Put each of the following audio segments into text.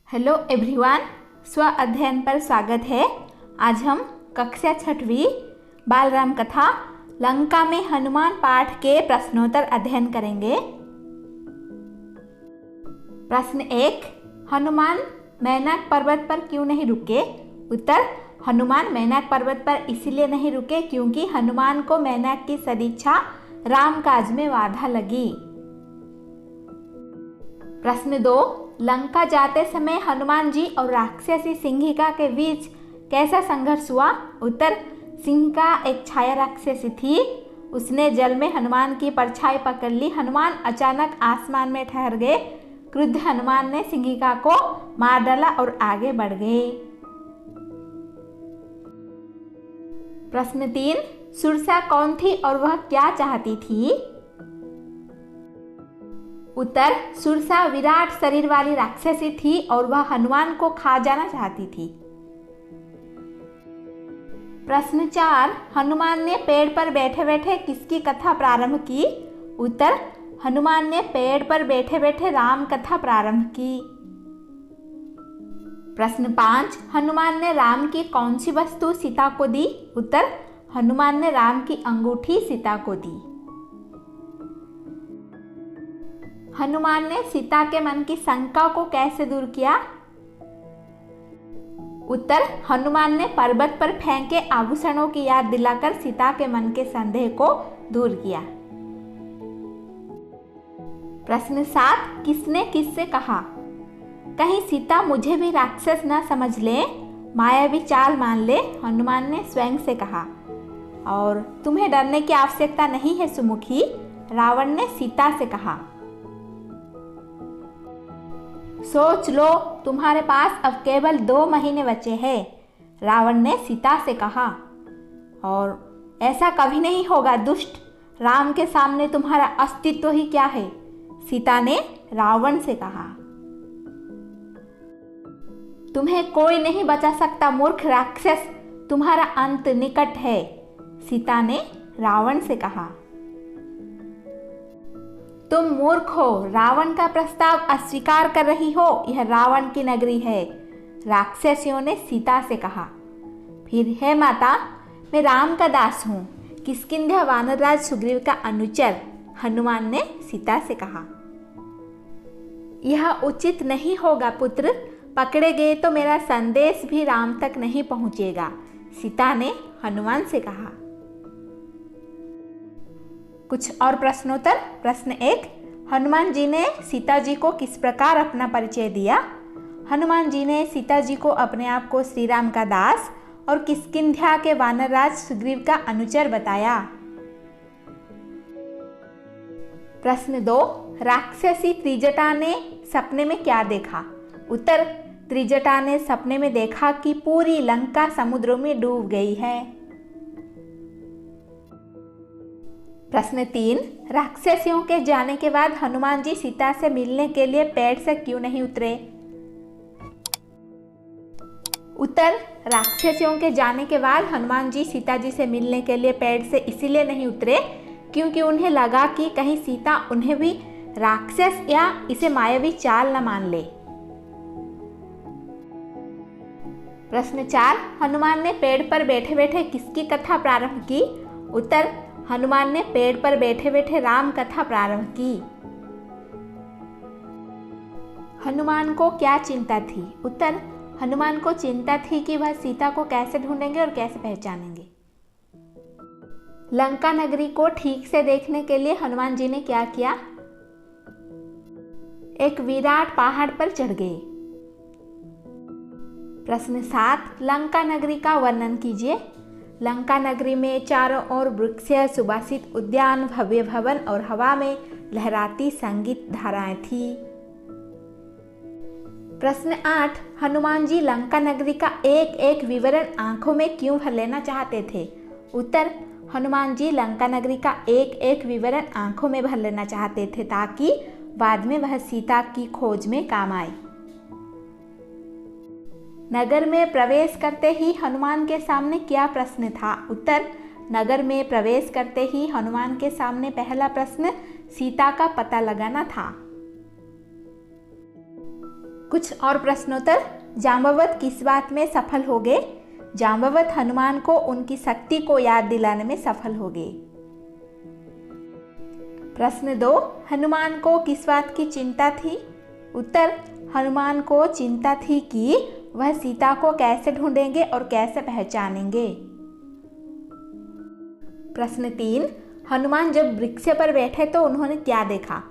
Hello everyone, स्व अध्ययन पर स्वागत है। आज हम कक्षा 6वीं बालराम कथा लंका में हनुमान पाठ के प्रश्नोत्तर अध्ययन करेंगे। प्रश्न 1, हनुमान मैनाक पर्वत पर क्यों नहीं रुके? उत्तर, हनुमान मैनाक पर्वत पर इसलिए नहीं रुके क्योंकि हनुमान को मैनाक की सदिच्छा राम काज में बाधा लगी। प्रश्न 2, लंका जाते समय हनुमान जी और राक्षसी सिंहिका के बीच कैसा संघर्ष हुआ? उत्तर, सिंहिका एक छाया राक्षसी थी। उसने जल में हनुमान की परछाई पकड़ ली। हनुमान अचानक आसमान में ठहर गए। क्रुद्ध हनुमान ने सिंहिका को मार डाला और आगे बढ़ गए। प्रश्न 3, सुरसा कौन थी और वह क्या चाहती थी? उत्तर, सुरसा विराट शरीर वाली राक्षसी थी और वह हनुमान को खा जाना चाहती थी। प्रश्न 4, हनुमान ने पेड़ पर बैठे बैठे किसकी कथा प्रारंभ की? उत्तर, हनुमान ने पेड़ पर बैठे बैठे राम कथा प्रारंभ की। प्रश्न 5, हनुमान ने राम की कौन सी वस्तु सीता को दी? उत्तर, हनुमान ने राम की अंगूठी सीता को दी। हनुमान ने सीता के मन की शंका को कैसे दूर किया? उत्तर, हनुमान ने पर्वत पर फेंके आभूषणों की याद दिलाकर सीता के मन के संदेह को दूर किया। प्रश्न 7, किसने किससे कहा? कहीं सीता मुझे भी राक्षस न समझ ले, मायावी चाल मान ले, हनुमान ने स्वयं से कहा। और तुम्हें डरने की आवश्यकता नहीं है सुमुखी, रावण ने सीता से कहा। सोच लो, तुम्हारे पास अब केवल 2 महीने बचे हैं, रावण ने सीता से कहा। और ऐसा कभी नहीं होगा दुष्ट, राम के सामने तुम्हारा अस्तित्व ही क्या है, सीता ने रावण से कहा। तुम्हें कोई नहीं बचा सकता मूर्ख राक्षस, तुम्हारा अंत निकट है, सीता ने रावण से कहा। तुम मूर्ख हो, रावण का प्रस्ताव अस्वीकार कर रही हो, यह रावण की नगरी है, राक्षसियों ने सीता से कहा। फिर हे माता, मैं राम का दास हूँ, किष्किंध्या वानरराज सुग्रीव का अनुचर, हनुमान ने सीता से कहा। यह उचित नहीं होगा पुत्र, पकड़े गए तो मेरा संदेश भी राम तक नहीं पहुँचेगा, सीता ने हनुमान से कहा। कुछ और प्रश्नोत्तर। प्रश्न 1, हनुमान जी ने सीता जी को किस प्रकार अपना परिचय दिया? हनुमान जी ने सीता जी को अपने आप को श्री राम का दास और किष्किंध्या के वानरराज सुग्रीव का अनुचर बताया। प्रश्न 2, राक्षसी त्रिजटा ने सपने में क्या देखा? उत्तर, त्रिजटा ने सपने में देखा कि पूरी लंका समुद्र में डूब गई है। प्रश्न 3, राक्षसियों के जाने के बाद हनुमान जी सीता से मिलने के लिए पेड़ से क्यों नहीं उतरे? उत्तर, राक्षसियों के जाने के बाद हनुमान जी सीता जी से मिलने के लिए पेड़ से इसीलिए नहीं उतरे क्योंकि उन्हें लगा कि कहीं सीता उन्हें भी राक्षस या इसे मायावी चाल न मान ले। प्रश्न 4, हनुमान ने पेड़ पर बैठे बैठे किसकी कथा प्रारंभ की? उत्तर, हनुमान ने पेड़ पर बैठे बैठे राम कथा प्रारंभ की। हनुमान को क्या चिंता थी? उत्तर, हनुमान को चिंता थी कि वह सीता को कैसे ढूंढेंगे और कैसे पहचानेंगे। लंका नगरी को ठीक से देखने के लिए हनुमान जी ने क्या किया? एक विराट पहाड़ पर चढ़ गए। प्रश्न 7, लंका नगरी का वर्णन कीजिए। लंका नगरी में चारों ओर वृक्ष, सुबासित उद्यान, भव्य भवन और हवा में लहराती संगीत धाराएं थी। प्रश्न 8, हनुमान जी लंका नगरी का एक एक विवरण आंखों में क्यों भर लेना चाहते थे? उत्तर, हनुमान जी लंका नगरी का एक एक विवरण आंखों में भर लेना चाहते थे ताकि बाद में वह सीता की खोज में काम आए। नगर में प्रवेश करते ही हनुमान के सामने क्या प्रश्न था? उत्तर, नगर में प्रवेश करते ही हनुमान के सामने पहला प्रश्न सीता का पता लगाना था। कुछ और प्रश्नोत्तर। जांबवत किस बात में सफल हो गए? जांबवत हनुमान को उनकी शक्ति को याद दिलाने में सफल हो गए। प्रश्न 2, हनुमान को किस बात की चिंता थी? उत्तर, हनुमान को चिंता थी कि वह सीता को कैसे ढूंढेंगे और कैसे पहचानेंगे। प्रश्न 3, हनुमान जब वृक्ष पर बैठे तो उन्होंने क्या देखा?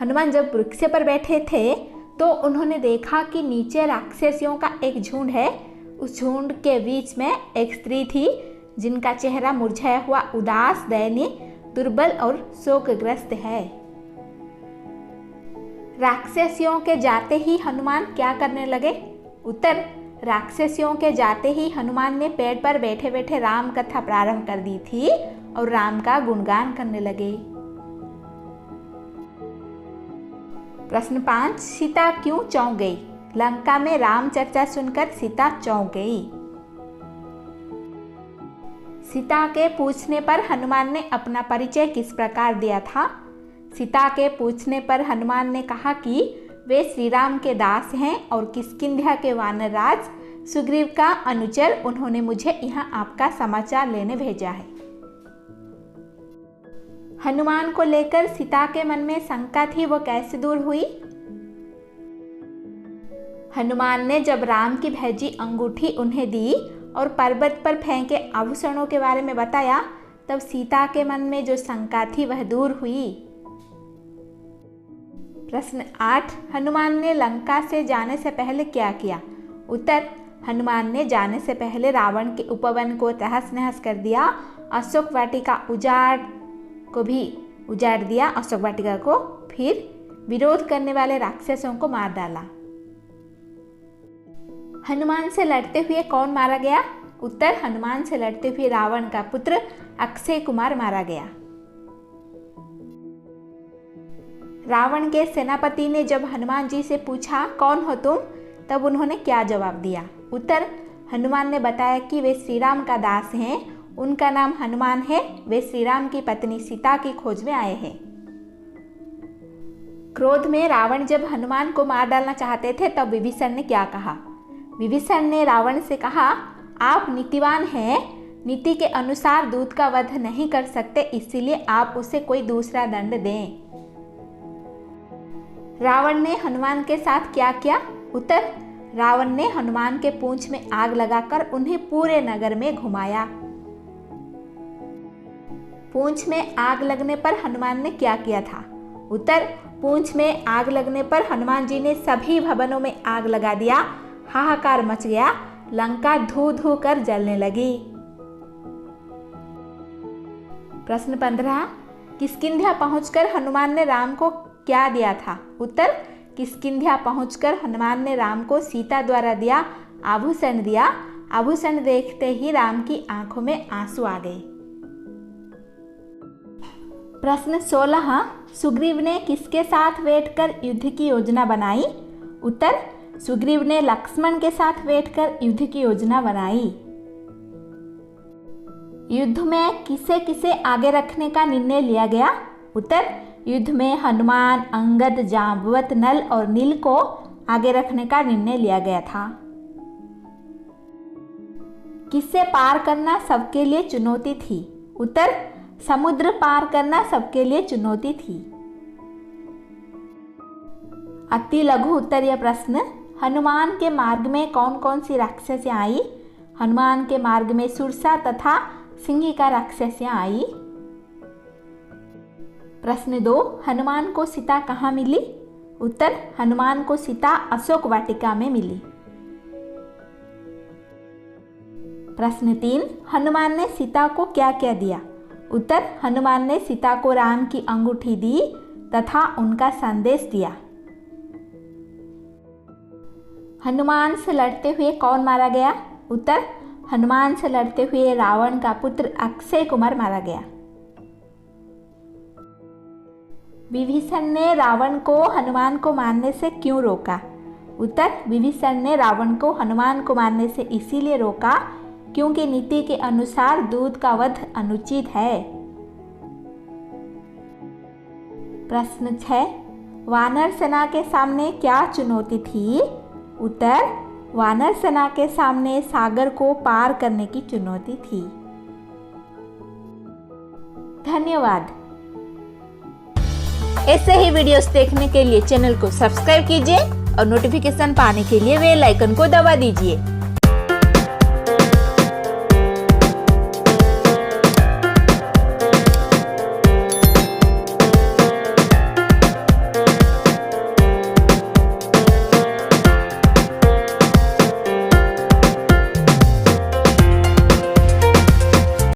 हनुमान जब वृक्ष पर बैठे थे तो उन्होंने देखा कि नीचे राक्षसियों का एक झुंड है। उस झुंड के बीच में एक स्त्री थी जिनका चेहरा मुरझाया हुआ, उदास, दयनीय, दुर्बल और शोकग्रस्त है। राक्षसियों के जाते ही हनुमान क्या करने लगे? उत्तर, राक्षसियों के जाते ही हनुमान ने पेड़ पर बैठे बैठे राम कथा प्रारंभ कर दी थी और राम का गुणगान करने लगे। प्रश्न 5, सीता क्यों चौंक गई? लंका में राम चर्चा सुनकर सीता चौंक गई। सीता के पूछने पर हनुमान ने अपना परिचय किस प्रकार दिया था? सीता के पूछने पर हनुमान ने कहा कि वे श्री राम के दास हैं और किष्किंध्या के वानर राज सुग्रीव का अनुचर। उन्होंने मुझे यहाँ आपका समाचार लेने भेजा है। हनुमान को लेकर सीता के मन में शंका थी, वो कैसे दूर हुई? हनुमान ने जब राम की भेजी अंगूठी उन्हें दी और पर्वत पर फेंके आभूषणों के बारे में बताया, तब सीता के मन में जो शंका थी वह दूर हुई। प्रश्न 8, हनुमान ने लंका से जाने से पहले क्या किया? उत्तर, हनुमान ने जाने से पहले रावण के उपवन को तहस नहस कर दिया, अशोक वाटिका को भी उजाड़ दिया, अशोक वाटिका को, फिर विरोध करने वाले राक्षसों को मार डाला। हनुमान से लड़ते हुए कौन मारा गया? उत्तर, हनुमान से लड़ते हुए रावण का पुत्र अक्षय कुमार मारा गया। रावण के सेनापति ने जब हनुमान जी से पूछा कौन हो तुम, तब उन्होंने क्या जवाब दिया? उत्तर, हनुमान ने बताया कि वे श्री राम का दास हैं, उनका नाम हनुमान है, वे श्री राम की पत्नी सीता की खोज में आए हैं। क्रोध में रावण जब हनुमान को मार डालना चाहते थे तब विभीषण ने क्या कहा? विभीषण ने रावण से कहा, आप नीतिवान हैं, नीति के अनुसार दूत का वध नहीं कर सकते, इसीलिए आप उसे कोई दूसरा दंड दें। रावण ने हनुमान के साथ क्या किया? उत्तर, रावण ने हनुमान के पूंछ में आग लगाकर उन्हें पूरे नगर में घुमाया। पूंछ में आग लगने पर हनुमान ने क्या किया था? उत्तर, पूंछ में आग लगने पर हनुमान जी ने सभी भवनों में आग लगा दिया, हाहाकार मच गया, लंका धू धू कर जलने लगी। प्रश्न 15, किष्किंध्या पहुंचकर हनुमान ने राम को क्या दिया था? उत्तर, किष्किंध्या पहुंचकर हनुमान ने राम को सीता द्वारा दिया आभूषण दिया। आभूषण देखते ही राम की आंखों में आंसू आ गए। प्रश्न 16, सुग्रीव ने किसके साथ बैठकर युद्ध की योजना बनाई? उत्तर, सुग्रीव ने लक्ष्मण के साथ बैठकर युद्ध की योजना बनाई। युद्ध में किसे किसे आगे रखने का निर्णय लिया गया? उत्तर, युद्ध में हनुमान, अंगद, जांबवत, नल और नील को आगे रखने का निर्णय लिया गया था। किसे पार करना सबके लिए चुनौती थी? उत्तर, समुद्र पार करना सबके लिए चुनौती थी। अति लघु उत्तरीय प्रश्न, हनुमान के मार्ग में कौन कौन सी राक्षसियां आई? हनुमान के मार्ग में सुरसा तथा सिंहिका राक्षसियां आई। प्रश्न 2, हनुमान को सीता कहाँ मिली? उत्तर, हनुमान को सीता अशोक वाटिका में मिली। प्रश्न 3, हनुमान ने सीता को क्या क्या दिया? उत्तर, हनुमान ने सीता को राम की अंगूठी दी तथा उनका संदेश दिया। हनुमान से लड़ते हुए कौन मारा गया? उत्तर, हनुमान से लड़ते हुए रावण का पुत्र अक्षय कुमार मारा गया। विभीषण ने रावण को हनुमान को मारने से क्यों रोका? उत्तर, विभीषण ने रावण को हनुमान को मारने से इसीलिए रोका क्योंकि नीति के अनुसार दूत का वध अनुचित है। प्रश्न 6, वानर सेना के सामने क्या चुनौती थी? उत्तर, वानर सेना के सामने सागर को पार करने की चुनौती थी। धन्यवाद। ऐसे ही वीडियोस देखने के लिए चैनल को सब्सक्राइब कीजिए और नोटिफिकेशन पाने के लिए बेल आइकन को दबा दीजिए।